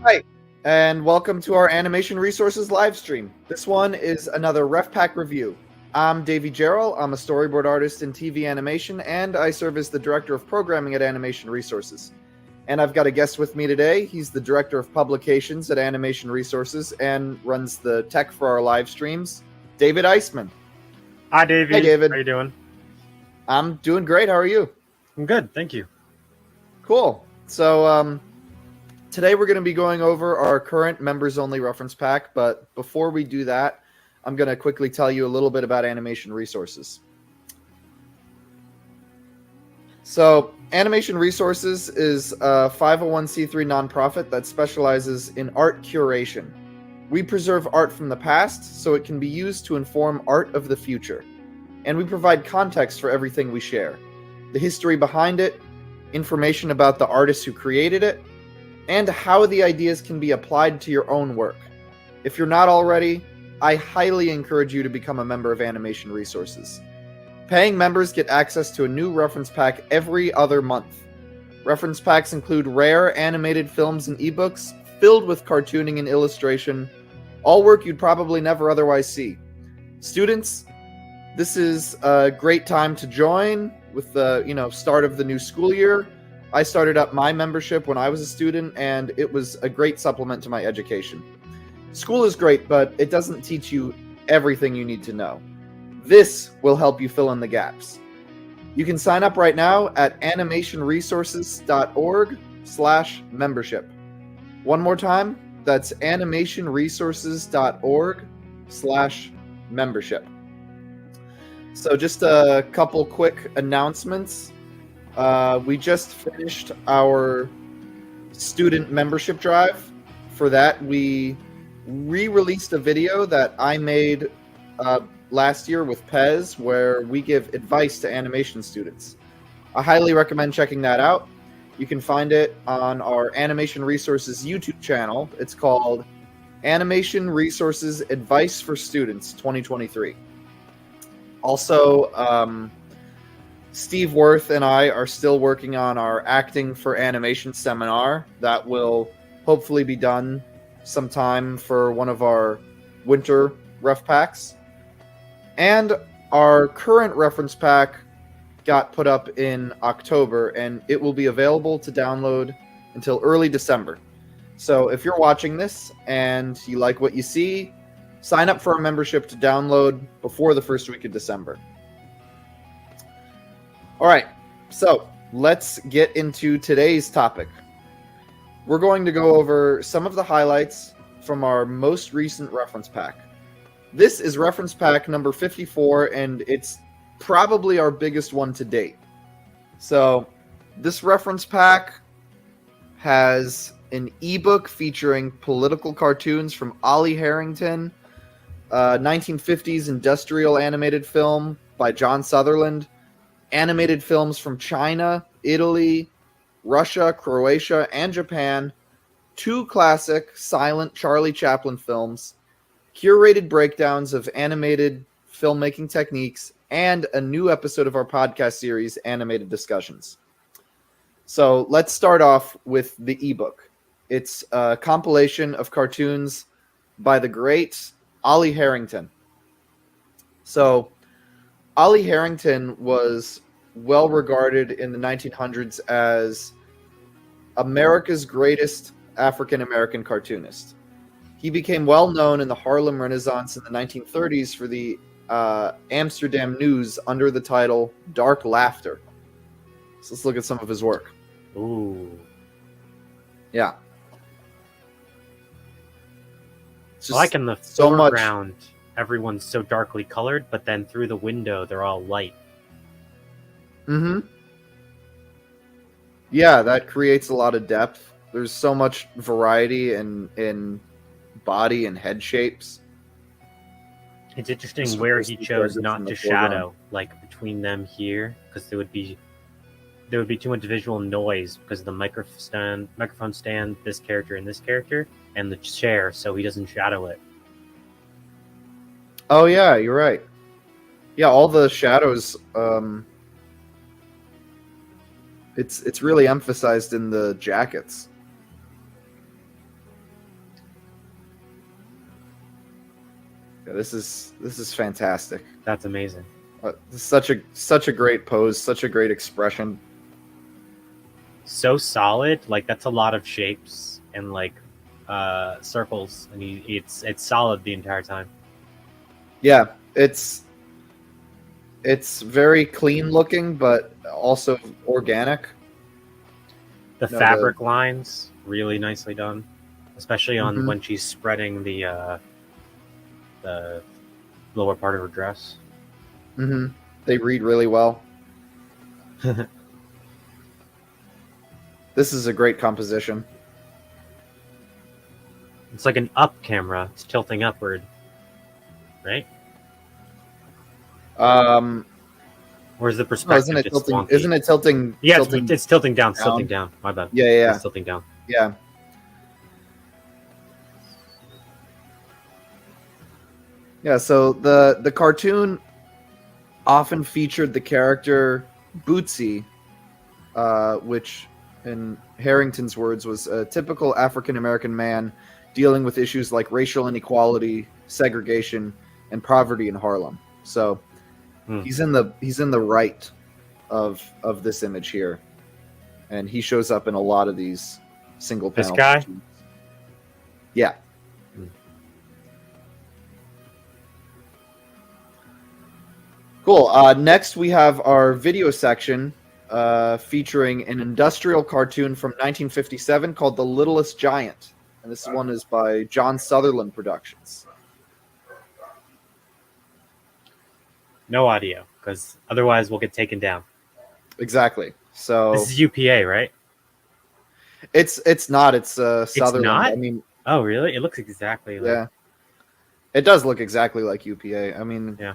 Hi, and welcome to our Animation Resources live stream. This one is another RefPack review. I'm Davey Gerald. I'm a storyboard artist in TV animation, and I serve as the Director of Programming at Animation Resources. And I've got a guest with me today. He's the Director of Publications at Animation Resources and runs the tech for our live streams, David Eisman. Hi, Davey. Hey, David. How you doing? I'm doing great. How are you? I'm good, thank you. Cool. So, today we're going to be going over our current members-only reference pack, but before we do that, I'm going to quickly tell you a little bit about Animation Resources. So, Animation Resources is a 501c3 nonprofit that specializes in art curation. We preserve art from the past so it can be used to inform art of the future. And we provide context for everything we share. The history behind it, information about the artists who created it, and how the ideas can be applied to your own work. If you're not already, I highly encourage you to become a member of Animation Resources. Paying members get access to a new reference pack every other month. Reference packs include rare animated films and ebooks filled with cartooning and illustration, all work you'd probably never otherwise see. Students, this is a great time to join with the start of the new school year. I started up my membership when I was a student, and it was a great supplement to my education. School is great, but it doesn't teach you everything you need to know. This will help you fill in the gaps. You can sign up right now at animationresources.org/membership. One more time, that's animationresources.org/membership. So just a couple quick announcements. We just finished our student membership drive. For that, we re-released a video that I made last year with Pez, where we give advice to animation students. I highly recommend checking that out. You can find it on our Animation Resources YouTube channel. It's called Animation Resources Advice for Students 2023. Also, Steve Worth and I are still working on our Acting for Animation seminar. That will hopefully be done sometime for one of our winter ref packs. And our current reference pack got put up in October, and it will be available to download until early December. So if you're watching this and you like what you see, sign up for a membership to download before the first week of December. All right, so let's get into today's topic. We're going to go over some of the highlights from our most recent reference pack. This is reference pack number 54, and it's probably our biggest one to date. So this reference pack has an ebook featuring political cartoons from Ollie Harrington, 1950s industrial animated film by John Sutherland, animated films from China, Italy, Russia, Croatia, and Japan, 2 classic silent Charlie Chaplin films, curated breakdowns of animated filmmaking techniques, and a new episode of our podcast series, Animated Discussions. So let's start off with the ebook. It's a compilation of cartoons by the great Ollie Harrington. So Ollie Harrington was well regarded in the 1900s as America's greatest African American cartoonist. He became well known in the Harlem Renaissance in the 1930s for the Amsterdam News under the title Dark Laughter. So let's look at some of his work. Ooh. Yeah. I like in the foreground, everyone's so darkly colored, but then through the window, they're all light. Mm-hmm. Yeah, that creates a lot of depth. There's so much variety in body and head shapes. It's interesting where he chose not to shadow, like between them here, because there would be too much visual noise because of the microphone stand, this character and this character, and the chair, so he doesn't shadow it. Oh yeah, you're right. Yeah, all the shadows. It's really emphasized in the jackets. Yeah, this is fantastic. That's amazing. Such a great pose, such a great expression. So solid. Like that's a lot of shapes and like circles, and it's solid the entire time. Yeah, it's very clean looking, but also organic. The No, fabric lines really nicely done, especially on Mhm. when she's spreading the lower part of her dress. They read really well. This is a great composition. It's like an up camera. It's tilting upward, right? Or is the No, perspective just wonky? Isn't it tilting? Yeah, tilting it's tilting down. It's down? tilting down. My bad. Yeah. It's tilting down. Yeah. Yeah, so the cartoon often featured the character Bootsy, which, in Harrington's words, was a typical African American man dealing with issues like racial inequality, segregation, and poverty in Harlem. So he's in the right of this image here, and he shows up in a lot of these single panel. This guy? cartoons. Yeah. Cool. Next, we have our video section featuring an industrial cartoon from 1957 called The Littlest Giant. And this one is by John Sutherland Productions. No audio, because otherwise we'll get taken down. Exactly. So This is UPA, right? it's not. It's Sutherland. not? I mean, Oh, really? It looks exactly like. yeah. It does look exactly like UPA. I mean, Yeah.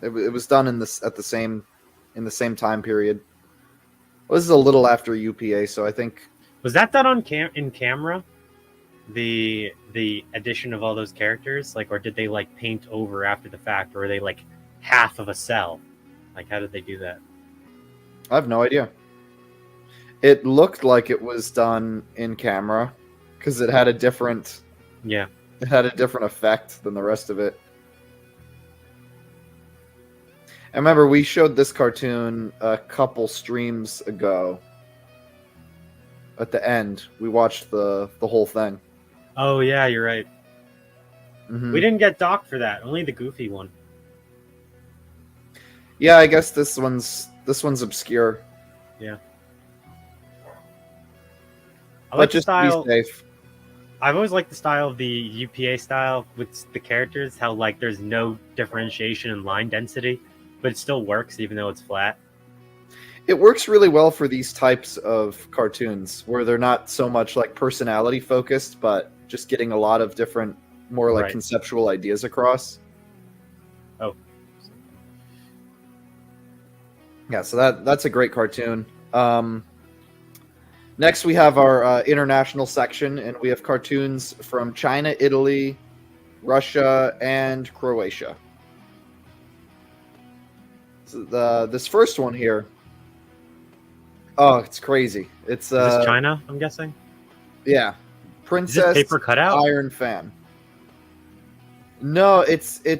It was done in the same time period. Well, this is a little after UPA, so I think Was that done on in camera? The addition of all those characters, like, or did they like paint over after the fact, or were they like half of a cell? Like, how did they do that? I have no idea. It looked like it was done in camera because it had a different Yeah. effect than the rest of it. I remember we showed this cartoon a couple streams ago. At the end, we watched the whole thing. Oh yeah, you're right. Mhm. We didn't get Doc for that. Only the Goofy one. Yeah, I guess this one's obscure. Yeah. I But like the just style. be safe. I've always liked the style of the UPA style with the characters. How like there's no differentiation in line density, but it still works even though it's flat. It works really well for these types of cartoons where they're not so much like personality focused, but just getting a lot of different, more like Right. conceptual ideas across. Oh. Yeah, so that's a great cartoon. Next, we have our international section, and we have cartoons from China, Italy, Russia, and Croatia. So this first one here, oh, it's crazy. It's Is this China? I'm guessing. yeah, Is Princess it paper cutout? Iron Fan. No, it's got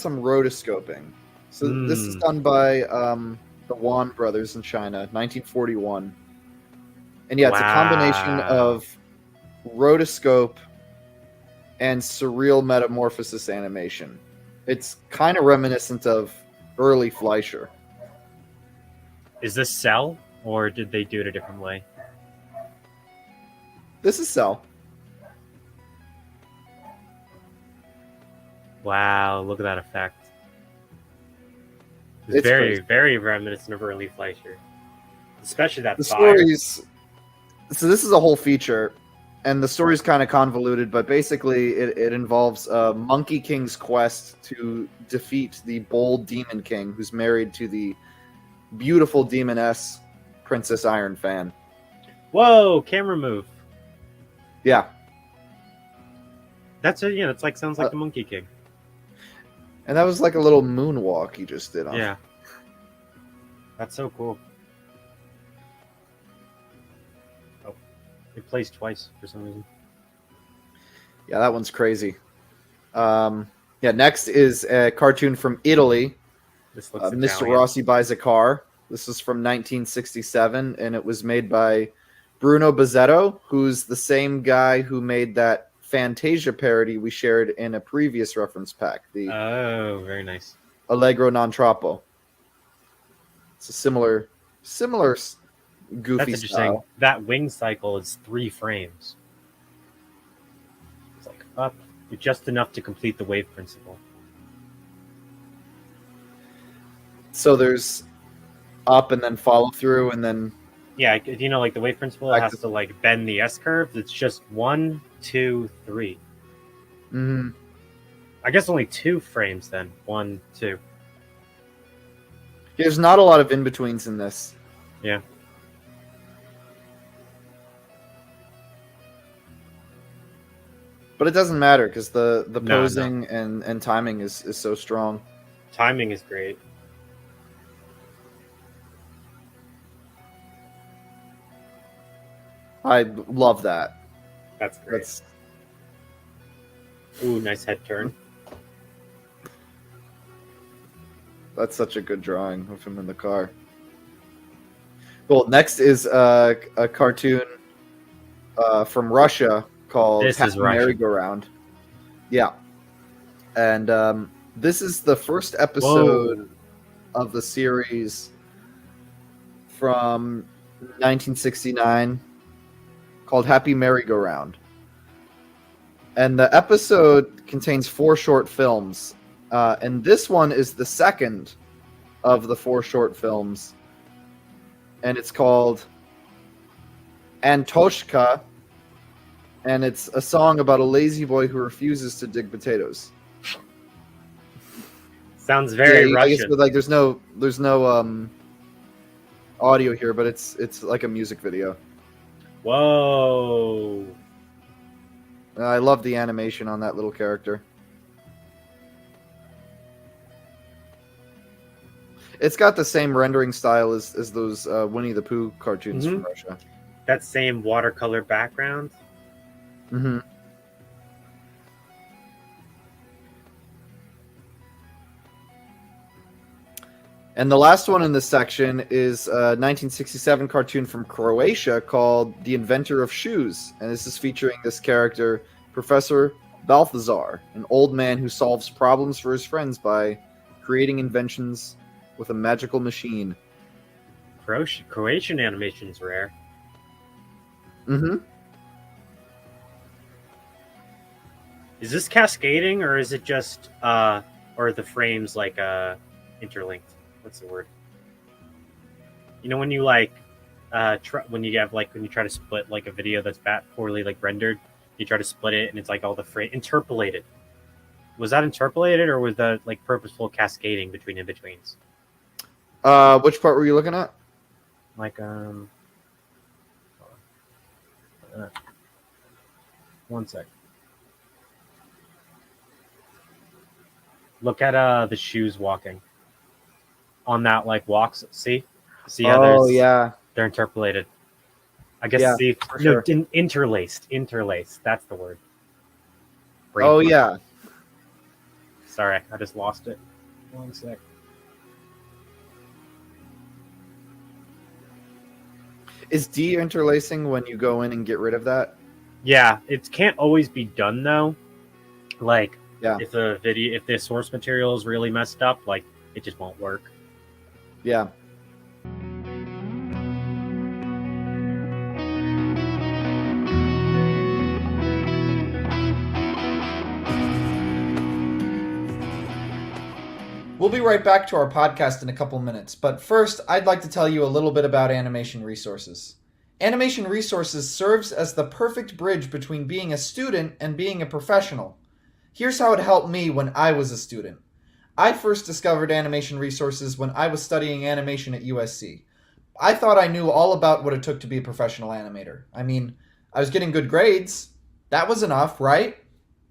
some rotoscoping. So this is done by the Wan brothers in China, 1941. And yeah, it's a combination Wow. of rotoscope and surreal metamorphosis animation. It's kind of reminiscent of early Fleischer. Is this Cell, or did they do it a different way? This is Cell. Wow, look at that effect. It's It's very, crazy. very reminiscent of early Fleischer. Especially that The fire. stories. So this is a whole feature, and the story's kind of convoluted, but basically it involves Monkey King's quest to defeat the bold Demon King, who's married to the beautiful demoness Princess Iron Fan. Whoa, camera move. Yeah, That's it. Yeah, that's like sounds like the Monkey King. and that was like a little moonwalk he just did. Yeah. That's so cool. Oh, it plays twice for some reason. Yeah, that one's crazy. Yeah, next is a cartoon from Italy. This looks Mr. Italian. Rossi Buys a Car. This is from 1967, and it was made by Bruno Bazzetto, who's the same guy who made that Fantasia parody we shared in a previous reference pack, the Oh, very nice. Allegro non troppo. It's a similar goofy That's interesting. style. That wing cycle is 3 frames. It's like up just enough to complete the wave principle. So there's up and then follow through and then Yeah, you know, like the wave principle Back has to- to like bend the S curve. It's just 1, 2, 3. mhm. I guess only 2 frames then. 1, 2. There's not a lot of in betweens in this. Yeah. But it doesn't matter because the No, posing and timing is so strong. Timing is great. I love that. That's great. That's Ooh, nice head turn. That's such a good drawing of him in the car. Well, next is a cartoon from Russia called This is Happy Russian. Merry-Go-Round. Yeah. And this is the first episode Whoa. of the series from 1969 called Happy Merry-Go-Round. And the episode contains 4 short films. And this one is the second of the 4 short films. And it's called Antoshka. And it's a song about a lazy boy who refuses to dig potatoes. Sounds very I guess, Russian. but like there's no audio here, but it's like a music video. Whoa. I love the animation on that little character. It's got the same rendering style as those Winnie the Pooh cartoons from Russia. That same watercolor background. Mm-hmm. And the last one in this section is a 1967 cartoon from Croatia called The Inventor of Shoes. And this is featuring this character, Professor Balthazar, an old man who solves problems for his friends by creating inventions with a magical machine. Croatian animation is rare. Mm-hmm. Is this cascading or is it just or are the frames like interlinked? What's the word? You know when you like when you try to split like a video that's poorly like rendered, you try to split it and it's like all the frame interpolated. Was that interpolated or was that like purposeful cascading between in-betweens? Which part were you looking at? Like one sec. Look at the shoes walking on that like walks. See how Oh yeah, they're interpolated. I guess Yeah, see for no sure. interlaced. That's the word. Oh Brain yeah. Sorry, I just lost it. One sec. Is de-interlacing when you go in and get rid of that? Yeah, it can't always be done though. Like, Yeah. if the source material is really messed up, like it just won't work. Yeah. We'll be right back to our podcast in a couple minutes, but first, I'd like to tell you a little bit about Animation Resources. Animation Resources serves as the perfect bridge between being a student and being a professional. Here's how it helped me when I was a student. I first discovered Animation Resources when I was studying animation at USC. I thought I knew all about what it took to be a professional animator. I mean, I was getting good grades. That was enough, right?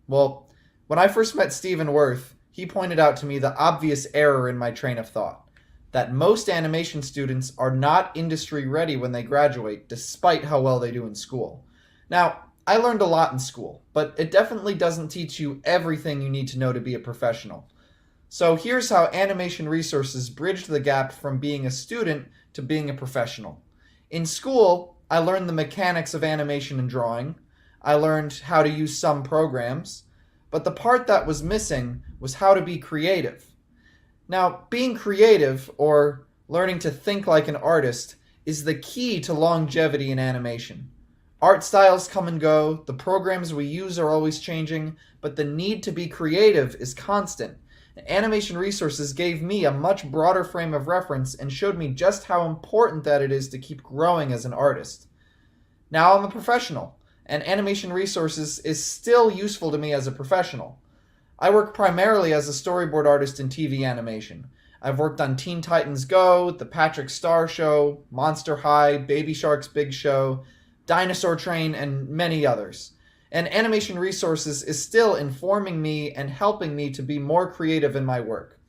Well, when I first met Stephen Worth, he pointed out to me the obvious error in my train of thought, that most animation students are not industry ready when they graduate, despite how well they do in school. Now, I learned a lot in school, but it definitely doesn't teach you everything you need to know to be a professional. So here's how Animation Resources bridged the gap from being a student to being a professional. In school, I learned the mechanics of animation and drawing. I learned how to use some programs, but the part that was missing was how to be creative. Now, being creative, or learning to think like an artist, is the key to longevity in animation. Art styles come and go, the programs we use are always changing, but the need to be creative is constant. Animation Resources gave me a much broader frame of reference and showed me just how important that it is to keep growing as an artist. Now I'm a professional, and Animation Resources is still useful to me as a professional. I work primarily as a storyboard artist in TV animation. I've worked on Teen Titans Go, The Patrick Star Show, Monster High, Baby Shark's Big Show, Dinosaur Train, and many others. And Animation Resources is still informing me and helping me to be more creative in my work.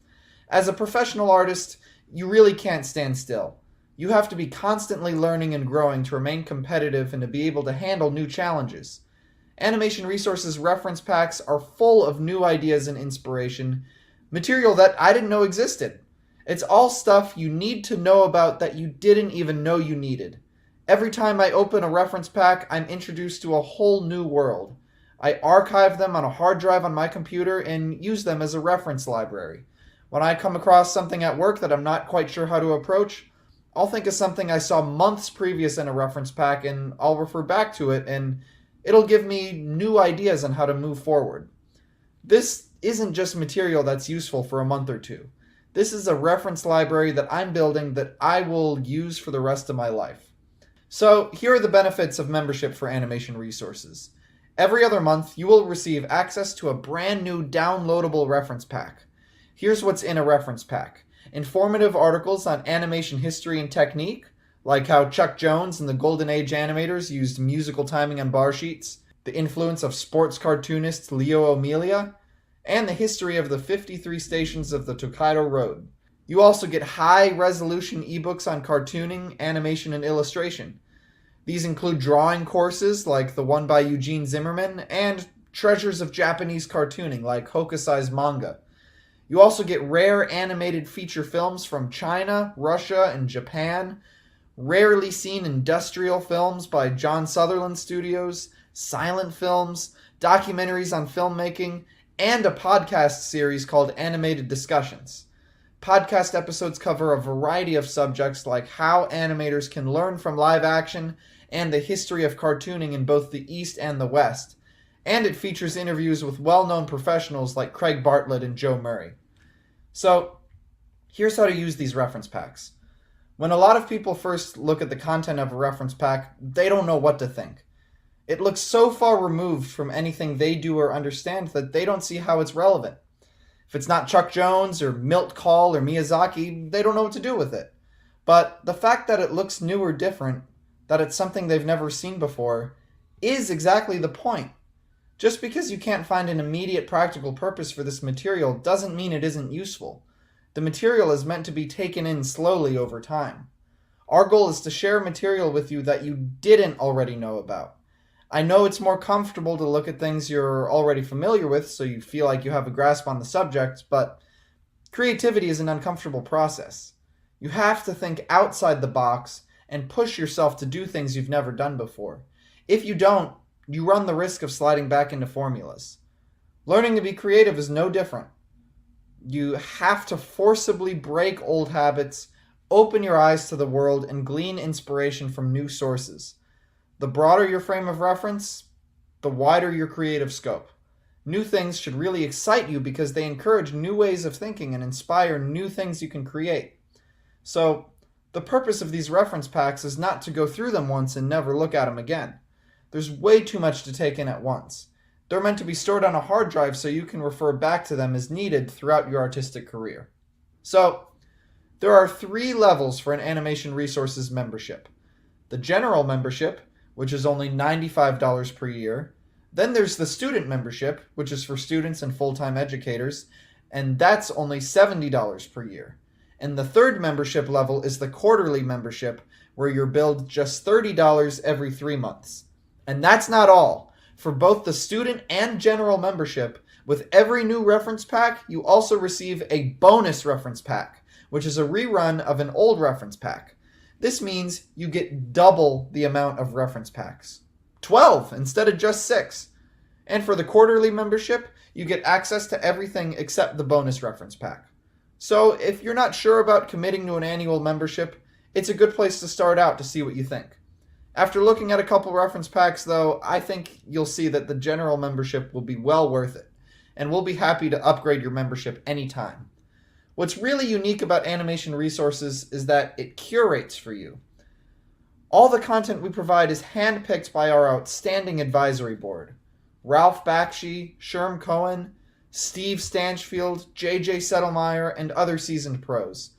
As a professional artist, you really can't stand still. You have to be constantly learning and growing to remain competitive and to be able to handle new challenges. Animation Resources reference packs are full of new ideas and inspiration, material that I didn't know existed. It's all stuff you need to know about that you didn't even know you needed. Every time I open a reference pack, I'm introduced to a whole new world. I archive them on a hard drive on my computer and use them as a reference library. When I come across something at work that I'm not quite sure how to approach, I'll think of something I saw months previous in a reference pack and I'll refer back to it, and it'll give me new ideas on how to move forward. This isn't just material that's useful for a month or two. This is a reference library that I'm building that I will use for the rest of my life. So here are the benefits of membership for Animation Resources. Every other month, you will receive access to a brand new downloadable reference pack. Here's what's in a reference pack. Informative articles on animation history and technique, like how Chuck Jones and the Golden Age animators used musical timing on bar sheets, the influence of sports cartoonist Leo Amelia, and the history of the 53 stations of the Tokaido Road. You also get high-resolution ebooks on cartooning, animation, and illustration. These include drawing courses like the one by Eugene Zimmerman and treasures of Japanese cartooning like Hokusai's manga. You also get rare animated feature films from China, Russia, and Japan, rarely seen industrial films by John Sutherland Studios, silent films, documentaries on filmmaking, and a podcast series called Animated Discussions. Podcast episodes cover a variety of subjects like how animators can learn from live action and the history of cartooning in both the East and the West. And it features interviews with well-known professionals like Craig Bartlett and Joe Murray. So, here's how to use these reference packs. When a lot of people first look at the content of a reference pack, they don't know what to think. It looks so far removed from anything they do or understand that they don't see how it's relevant. If it's not Chuck Jones or Milt Kahl or Miyazaki, they don't know what to do with it. But the fact that it looks new or different, that it's something they've never seen before, is exactly the point. Just because you can't find an immediate practical purpose for this material doesn't mean it isn't useful. The material is meant to be taken in slowly over time. Our goal is to share material with you that you didn't already know about. I know it's more comfortable to look at things you're already familiar with so you feel like you have a grasp on the subject, but creativity is an uncomfortable process. You have to think outside the box and push yourself to do things you've never done before. If you don't, you run the risk of sliding back into formulas. Learning to be creative is no different. You have to forcibly break old habits, open your eyes to the world, and glean inspiration from new sources. The broader your frame of reference, the wider your creative scope. New things should really excite you because they encourage new ways of thinking and inspire new things you can create. So, the purpose of these reference packs is not to go through them once and never look at them again. There's way too much to take in at once. They're meant to be stored on a hard drive so you can refer back to them as needed throughout your artistic career. So, there are 3 levels for an Animation Resources membership. The general membership, which is only $95 per year. Then there's the student membership, which is for students and full-time educators, and that's only $70 per year. And the third membership level is the quarterly membership, where you're billed just $30 every 3 months. And that's not all. For both the student and general membership, with every new reference pack, you also receive a bonus reference pack, which is a rerun of an old reference pack. This means you get double the amount of reference packs. 12 instead of just 6. And for the quarterly membership, you get access to everything except the bonus reference pack. So if you're not sure about committing to an annual membership, it's a good place to start out to see what you think. After looking at a couple reference packs, though, I think you'll see that the general membership will be well worth it, and we'll be happy to upgrade your membership anytime. What's really unique about Animation Resources is that it curates for you. All the content we provide is handpicked by our outstanding advisory board. Ralph Bakshi, Sherm Cohen, Steve Stanchfield, JJ Settlemeyer, and other seasoned pros.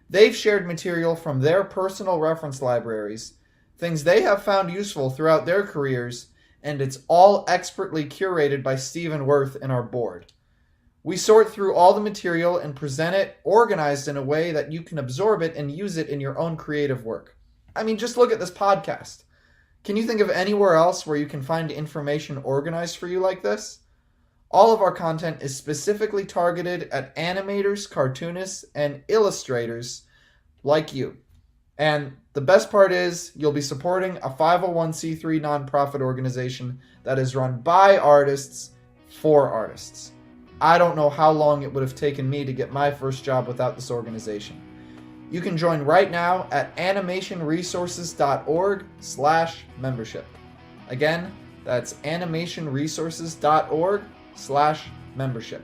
They've shared material from their personal reference libraries, things they have found useful throughout their careers, and it's all expertly curated by Stephen Worth and our board. We sort through all the material and present it organized in a way that you can absorb it and use it in your own creative work. I mean, just look at this podcast. Can you think of anywhere else where you can find information organized for you like this? All of our content is specifically targeted at animators, cartoonists, and illustrators like you. And the best part is you'll be supporting a 501c3 nonprofit organization that is run by artists for artists. I don't know how long it would have taken me to get my first job without this organization. You can join right now at animationresources.org/membership. Again, that's animationresources.org/membership.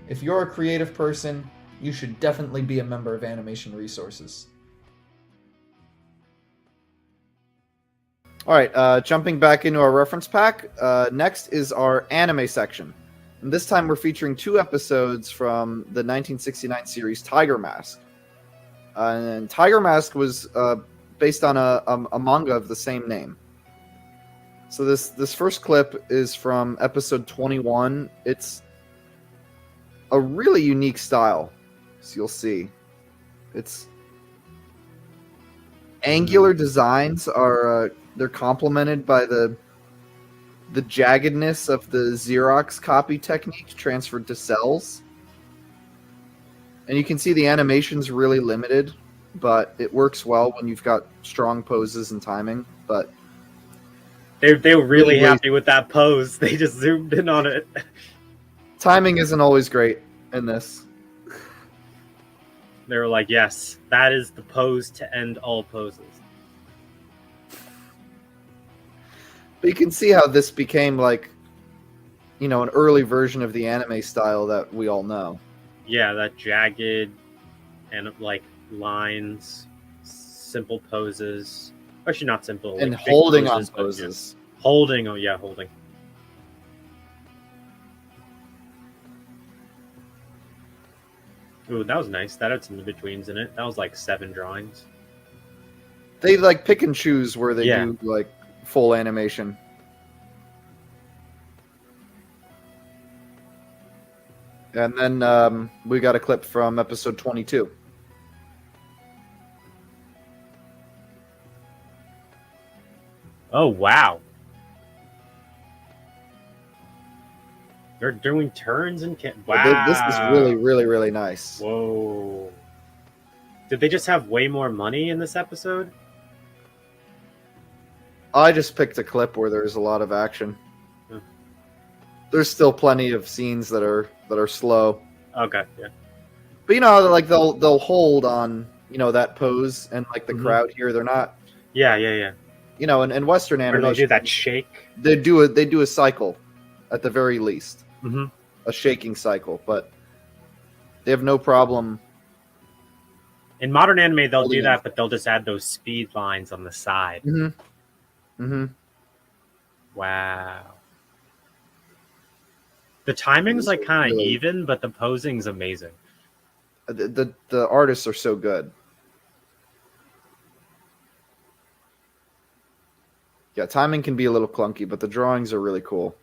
If you're a creative person, you should definitely be a member of Animation Resources. All right, jumping back into our reference pack, next is our anime section. And this time we're featuring 2 episodes from the 1969 series Tiger Mask. And Tiger Mask was based on a manga of the same name. So this first clip is from episode 21. It's a really unique style, so you'll see. It's angular designs are they're complemented by the jaggedness of the Xerox copy technique transferred to cells. And you can see the animation's really limited, but it works well when you've got strong poses and timing. But they were really happy with that pose. They just zoomed in on it. Timing isn't always great in this. They were like, yes, that is the pose to end all poses. But you can see how this became like, an early version of the anime style that we all know. Yeah, that jagged and like lines, simple poses. Actually, not simple. And like holding on poses. Yeah. Holding, oh yeah, holding. Ooh, that was nice. That had some in-betweens in it. That was like 7 drawings. They like pick and choose where they do like full animation. And then we got a clip from episode 22. Oh, wow. They're doing turns and wow. This is really, really, really nice. Whoa. Did they just have way more money in this episode? I just picked a clip where there's a lot of action. There's still plenty of scenes that are slow. Okay, yeah. But like they'll hold on, that pose and like the crowd here, they're not. Yeah. In Western animation, they'll do that shake. They do a cycle, at the very least, a shaking cycle. But they have no problem. In modern anime, they'll do that, but they'll just add those speed lines on the side. Wow. The timing's like kind of really even, but the posing's amazing. The artists are so good. Yeah, timing can be a little clunky, but the drawings are really cool.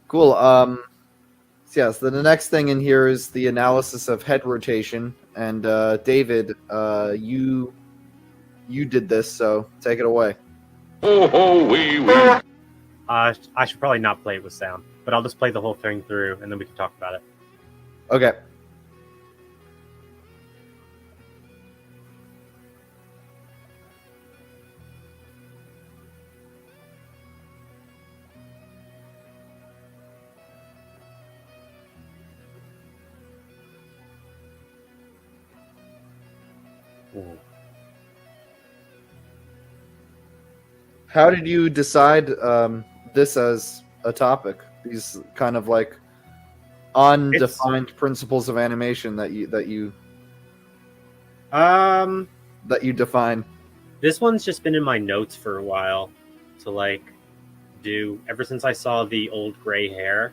Cool. So the next thing in here is the analysis of head rotation. And David, you you did this, so take it away. Ho ho wee wee. I should probably not play it with sound, but I'll just play the whole thing through, and then we can talk about it. Okay. Ooh. How did you decide this as a topic? These kind of like undefined principles of animation that you define. This one's just been in my notes for a while to like do ever since I saw the old gray hair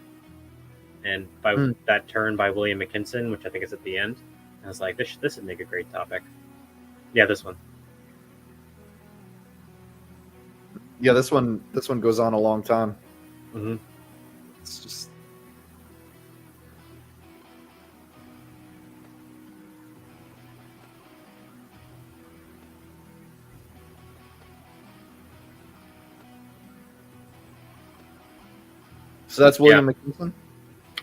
and by that turn by William McKinson, which I think is at the end. I was like, this would make a great topic. Yeah, this one. Yeah, this one goes on a long time. Mm-hmm. It's just so that's William McKinson?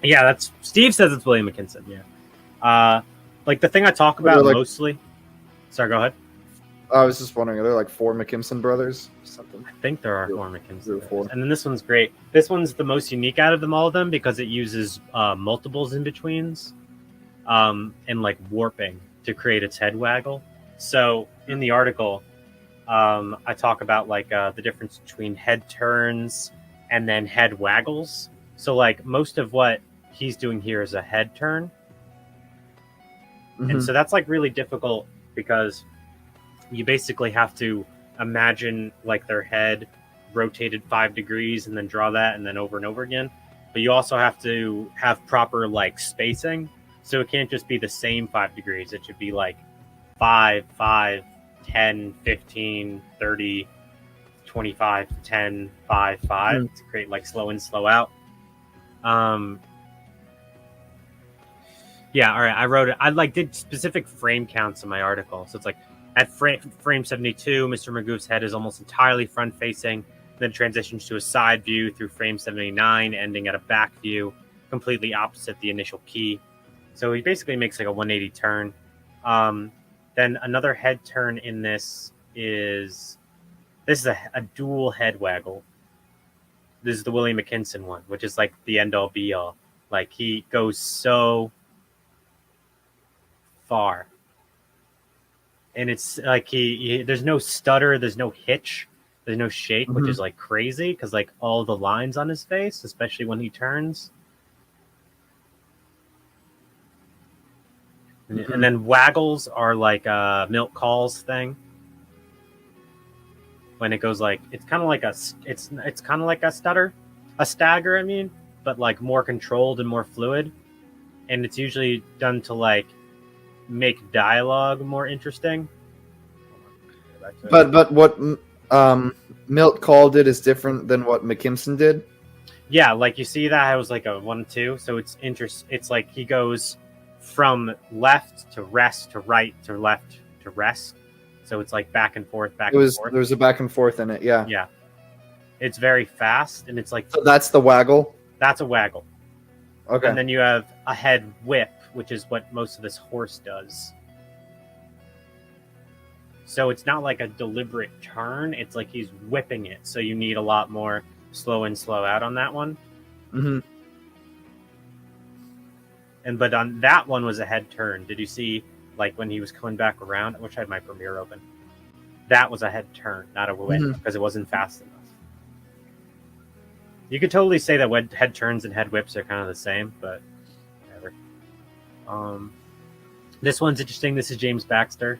Yeah, that's Steve says it's William McKinson. Yeah. Like the thing I talk about mostly. Sorry, go ahead. I was just wondering, are there like 4 McKimson brothers or something? I think there are 4 McKimson. 4. And then this one's great. This one's the most unique out of them all of them because it uses multiples in betweens and like warping to create its head waggle. So in the article, I talk about like the difference between head turns and then head waggles. So like most of what he's doing here is a head turn. And so that's like really difficult because you basically have to imagine like their head rotated 5 degrees and then draw that and then over and over again. But you also have to have proper like spacing. So it can't just be the same 5 degrees. It should be like 5, 5, 10, 15, 30, 25, 10, 5, 5 to create like slow in, slow out. Yeah, all right. I wrote it. I like did specific frame counts in my article. So it's like at frame 72, Mr. Magoof's head is almost entirely front facing, then transitions to a side view through frame 79, ending at a back view, completely opposite the initial key. So he basically makes like a 180 turn. Then another head turn in this is a dual head waggle. This is the William McKinson one, which is like the end all be all. Like he goes so far. And it's like he there's no stutter, there's no hitch, there's no shake, which is like crazy because like all the lines on his face, especially when he turns. And then waggles are like Milt Kahl's thing. When it goes like it's kind of like a stutter, a stagger, I mean, but like more controlled and more fluid. And it's usually done to like make dialogue more interesting. But what Milt Kahl did is different than what McKimson did. Yeah, like you see that I was like a 1-2, so it's It's like he goes from left to rest to right to left to rest. So it's like back and forth, and forth. There was a back and forth in it, yeah. Yeah. It's very fast, and it's like... So that's the waggle? That's a waggle. Okay. And then you have a head whip, which is what most of this horse does. So it's not like a deliberate turn. It's like he's whipping it. So you need a lot more slow in, slow out on that one. Mm-hmm. But on that one was a head turn. Did you see, like, when he was coming back around? I wish I had my Premiere open. That was a head turn, not a whip, because it wasn't fast enough. You could totally say that head turns and head whips are kind of the same, but whatever. This one's interesting. This is James Baxter.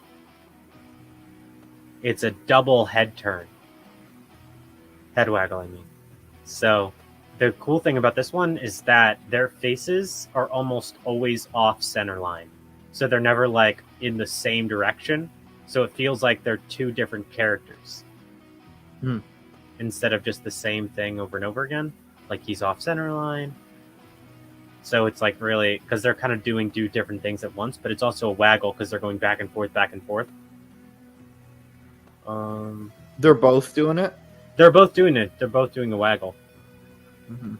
It's a double head turn. Head waggle, I mean. So the cool thing about this one is that their faces are almost always off center line. So they're never like in the same direction. So it feels like they're two different characters. Instead of just the same thing over and over again. Like he's off center line. So it's like really, because they're kind of do different things at once, but it's also a waggle because they're going back and forth, back and forth. They're both doing it. They're both doing it. They're both doing a waggle. Mm-hmm.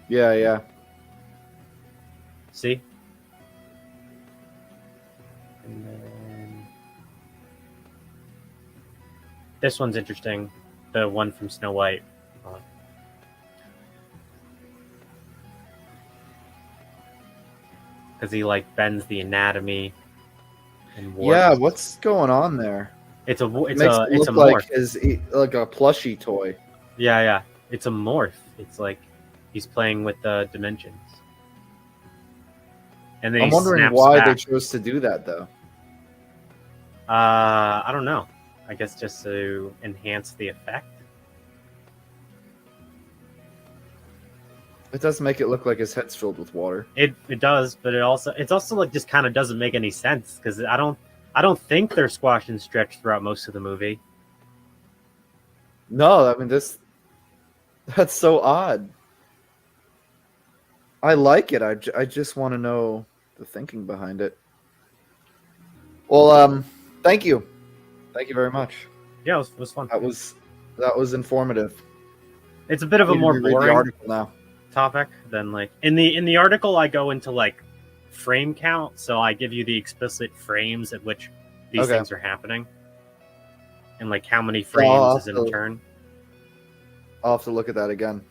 Yeah. See? And then this one's interesting. The one from Snow White. Because he like bends the anatomy and warps. Yeah, what's going on there? It's a It it's makes a it it's a look morph. like a plushie toy. Yeah. It's a morph. It's like he's playing with the dimensions. And then I'm he wondering snaps why back. they chose to do that, though. I don't know. I guess just to enhance the effect. It does make it look like his head's filled with water. It does, but it's also like just kind of doesn't make any sense because I don't think they're squash and stretch throughout most of the movie. No, I mean that's so odd. I like it. I just want to know the thinking behind it. Well, thank you very much. Yeah, it was fun. That was informative. It's a bit of a I need to more reread the boring article now. topic than like in the article I go into like frame count, so I give you the explicit frames at which these Okay. things are happening, and like how many frames is in a turn. I'll have to look at that again.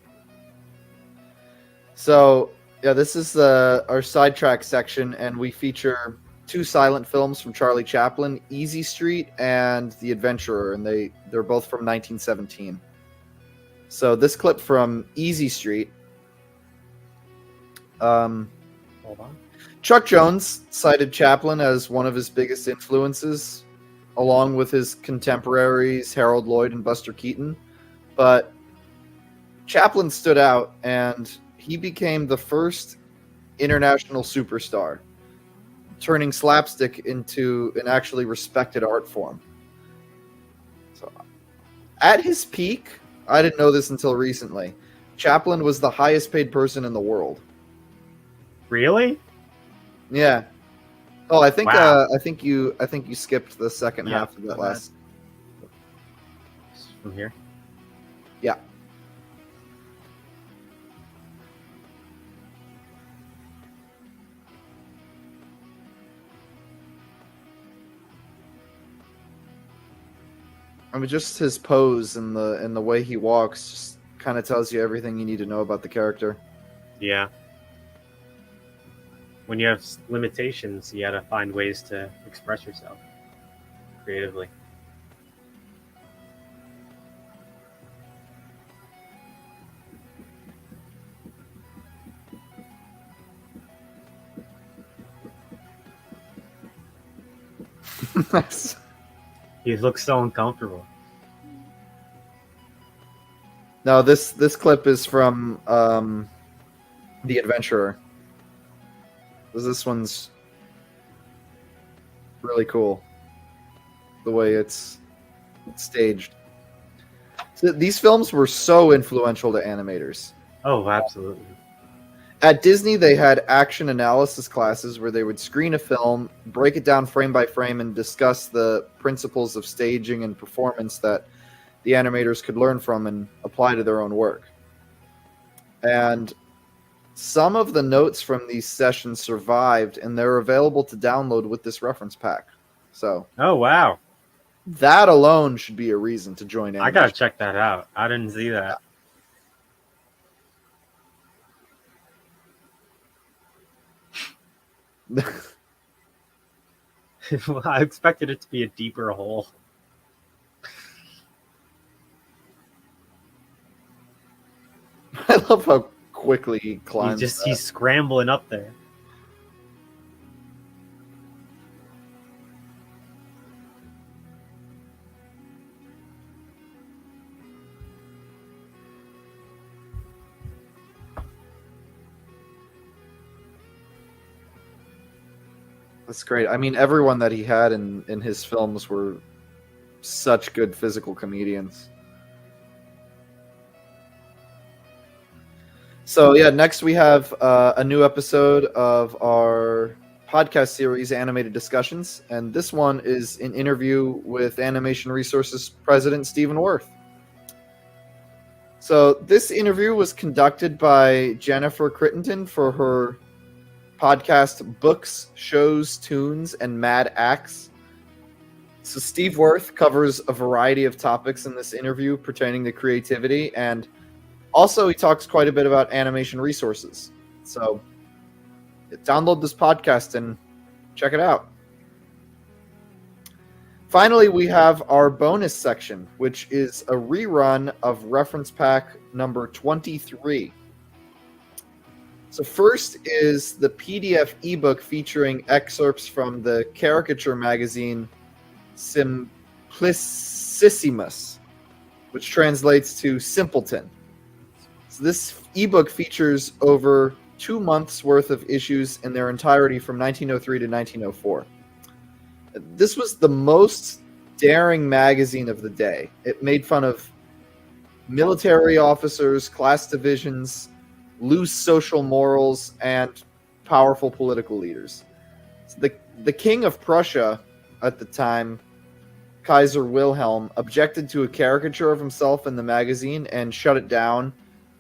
So, yeah, this is our sidetrack section, and we feature 2 silent films from Charlie Chaplin, Easy Street and The Adventurer, and they're both from 1917. So this clip from Easy Street. Hold on. Chuck Jones cited Chaplin as one of his biggest influences, along with his contemporaries Harold Lloyd and Buster Keaton. But Chaplin stood out, and he became the first international superstar, turning slapstick into an actually respected art form. So, at his peak, I didn't know this until recently, Chaplin was the highest paid person in the world. Really? Yeah. Oh, I think Wow. I think you skipped the second Yeah, half of that my bad. last. From here. Yeah. I mean, just his pose and the way he walks just kind of tells you everything you need to know about the character. Yeah. When you have limitations, you gotta find ways to express yourself creatively. He looks so uncomfortable. No, this clip is from The Adventurer. This one's really cool. The way it's staged. So these films were so influential to animators. Oh, absolutely. At Disney, they had action analysis classes where they would screen a film, break it down frame by frame, and discuss the principles of staging and performance that the animators could learn from and apply to their own work. And some of the notes from these sessions survived, and they're available to download with this reference pack. So Oh, wow. that alone should be a reason to join I gotta check that out. I didn't see that. Well, I expected it to be a deeper hole. I love how quickly he climbs. He's scrambling up there. That's great. I mean, everyone that he had in his films were such good physical comedians. So yeah, next we have a new episode of our podcast series, Animated Discussions, and this one is an interview with Animation Resources President Stephen Worth. So this interview was conducted by Jennifer Crittenden for her podcast Books, Shows, Tunes, and Mad Acts. So Steve Worth covers a variety of topics in this interview pertaining to creativity, and also he talks quite a bit about animation resources. So download this podcast and check it out. Finally, we have our bonus section, which is a rerun of reference pack number 23. So first is the PDF ebook featuring excerpts from the caricature magazine Simplicissimus, which translates to Simpleton. So this ebook features over 2 months worth of issues in their entirety from 1903 to 1904. This was the most daring magazine of the day. It made fun of military officers, class divisions, loose social morals, and powerful political leaders. So the King of Prussia at the time, Kaiser Wilhelm, objected to a caricature of himself in the magazine and shut it down,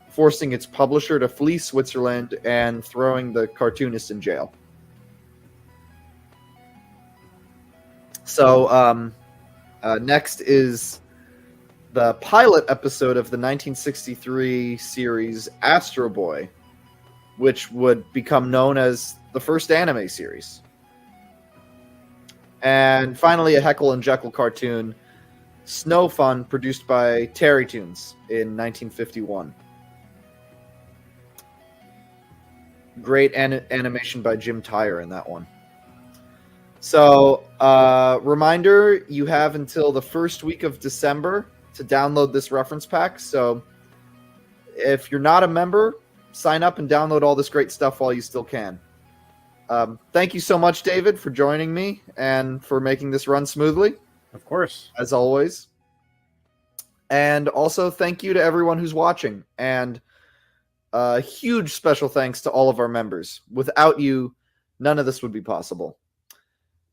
forcing its publisher to flee Switzerland and throwing the cartoonist in jail. So next is the pilot episode of the 1963 series Astro Boy, which would become known as the first anime series. And finally, a Heckle and Jekyll cartoon, Snow Fun, produced by Terry Toons in 1951. Great animation by Jim Tyre in that one. So, reminder, you have until the first week of December to download this reference pack. So, if you're not a member, sign up and download all this great stuff while you still can. Thank you so much, David, for joining me and for making this run smoothly. Of course. As always. And also, thank you to everyone who's watching. And a huge special thanks to all of our members. Without you, none of this would be possible.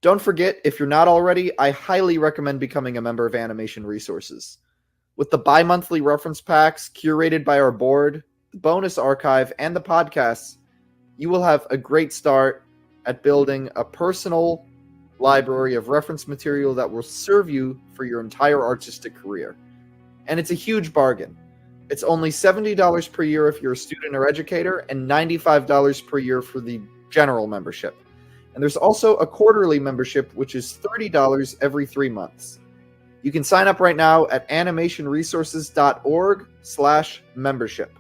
Don't forget, if you're not already, I highly recommend becoming a member of Animation Resources. With the bi-monthly reference packs curated by our board, the bonus archive, and the podcasts, you will have a great start at building a personal library of reference material that will serve you for your entire artistic career. And it's a huge bargain. It's only $70 per year if you're a student or educator, and $95 per year for the general membership. And there's also a quarterly membership, which is $30 every 3 months. You can sign up right now at animationresources.org/membership.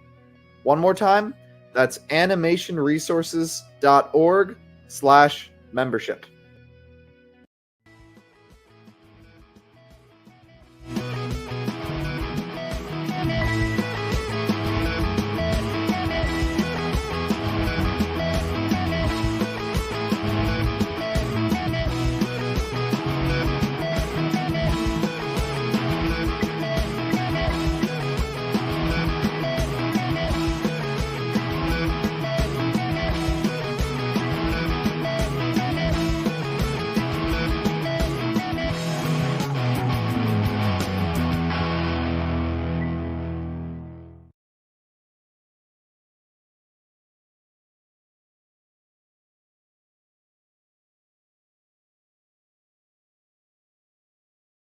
One more time, that's animationresources.org/membership.